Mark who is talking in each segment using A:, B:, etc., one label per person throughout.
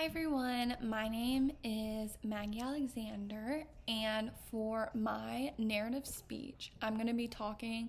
A: Hi everyone, my name is Maggie Alexander, and for my narrative speech, I'm going to be talking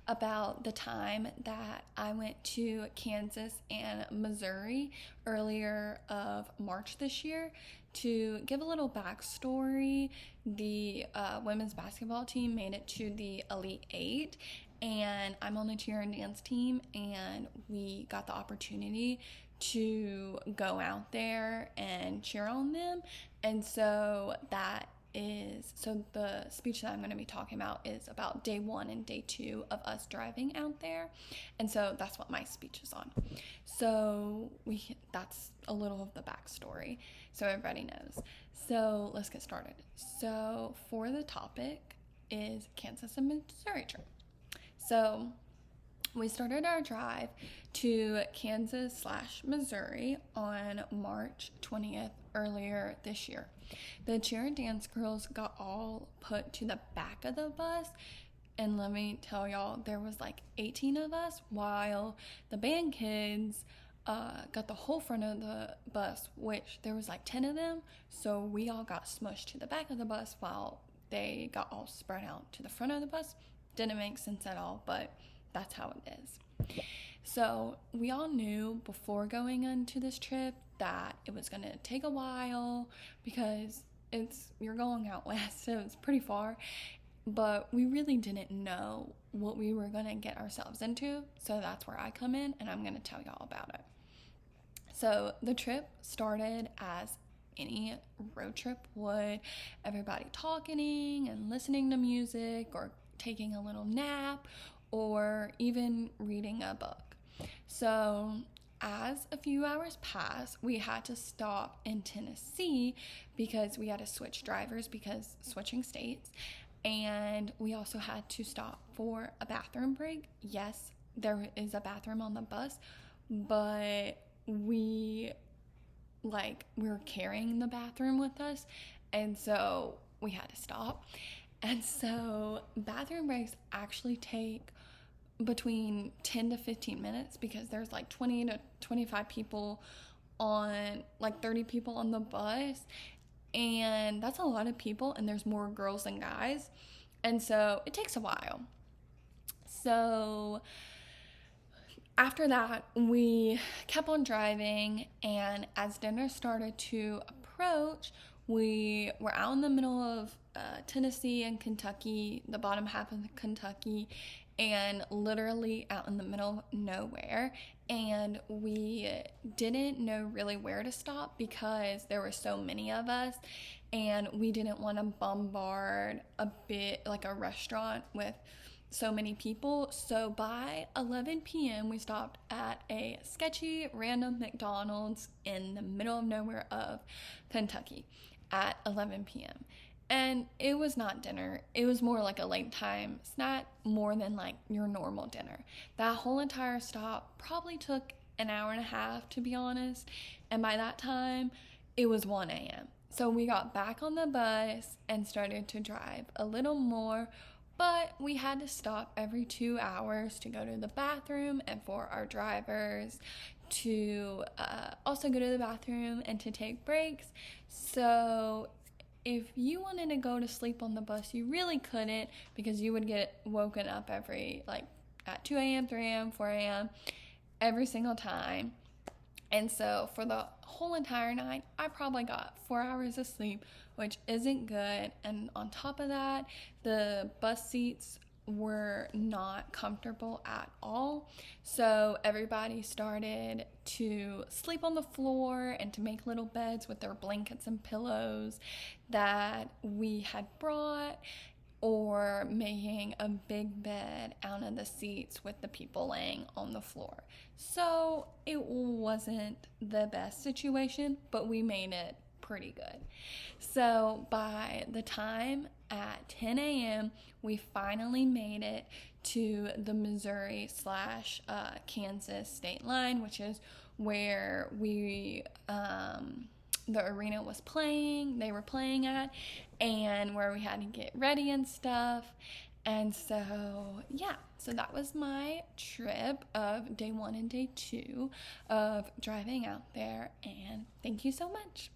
A: about the time that I went to Kansas and Missouri earlier of March this year. To give a little backstory, the women's basketball team made it to the Elite Eight, and I'm on the cheer and dance team, and we got the opportunity to go out there and cheer on them. And so the speech that I'm going to be talking about is about day one and day two of us driving out there. And so that's what my speech is on. So that's a little of the backstory so everybody knows. So let's get started. So for the topic is Kansas and Missouri trip. So we started our drive to Kansas/Missouri on March 20th earlier this year. The cheer and dance girls got all put to the back of the bus, and let me tell y'all, there was like 18 of us, while the band kids got the whole front of the bus, which there was like 10 of them, so we all got smushed to the back of the bus while they got all spread out to the front of the bus. Didn't make sense at all, but that's how it is. So we all knew before going into this trip that it was going to take a while because you're going out west, so it's pretty far, but we really didn't know what we were going to get ourselves into. So that's where I come in, and I'm going to tell y'all about it. So the trip started as any road trip would, everybody talking and listening to music or taking a little nap or even reading a book. So as a few hours passed, we had to stop in Tennessee because we had to switch drivers because switching states, and we also had to stop for a bathroom break. Yes, there is a bathroom on the bus, but we were carrying the bathroom with us, and so we had to stop. And so bathroom breaks actually take between 10 to 15 minutes because there's like 20 to 25 people on, like 30 people on the bus, and that's a lot of people, and there's more girls than guys, and so it takes a while. So after that, we kept on driving, and as dinner started to approach, we were out in the middle of Tennessee and Kentucky, the bottom half of Kentucky, and literally out in the middle of nowhere. And we didn't know really where to stop because there were so many of us, and we didn't want to bombard a restaurant with so many people. So by 11 p.m. we stopped at a sketchy random McDonald's in the middle of nowhere of Kentucky at 11 p.m. And it was not dinner. It was more like a late time snack more than like your normal dinner. That whole entire stop probably took an hour and a half, to be honest. And by that time, it was 1 a.m. So we got back on the bus and started to drive a little more, but we had to stop every 2 hours to go to the bathroom and for our drivers to also go to the bathroom and to take breaks. So if you wanted to go to sleep on the bus, you really couldn't because you would get woken up at 2 a.m., 3 a.m., 4 a.m. every single time. And so for the whole entire night, I probably got 4 hours of sleep, which isn't good. And on top of that, the bus seats were not comfortable at all. So everybody started to sleep on the floor and to make little beds with their blankets and pillows that we had brought, or making a big bed out of the seats with the people laying on the floor. So it wasn't the best situation, but we made it pretty good. So by the time at 10 a.m. we finally made it to the Missouri/Kansas state line, which is where the arena was playing, they were playing at, and where we had to get ready and stuff. And so, yeah, so that was my trip of day 1 and day 2 of driving out there. And thank you so much.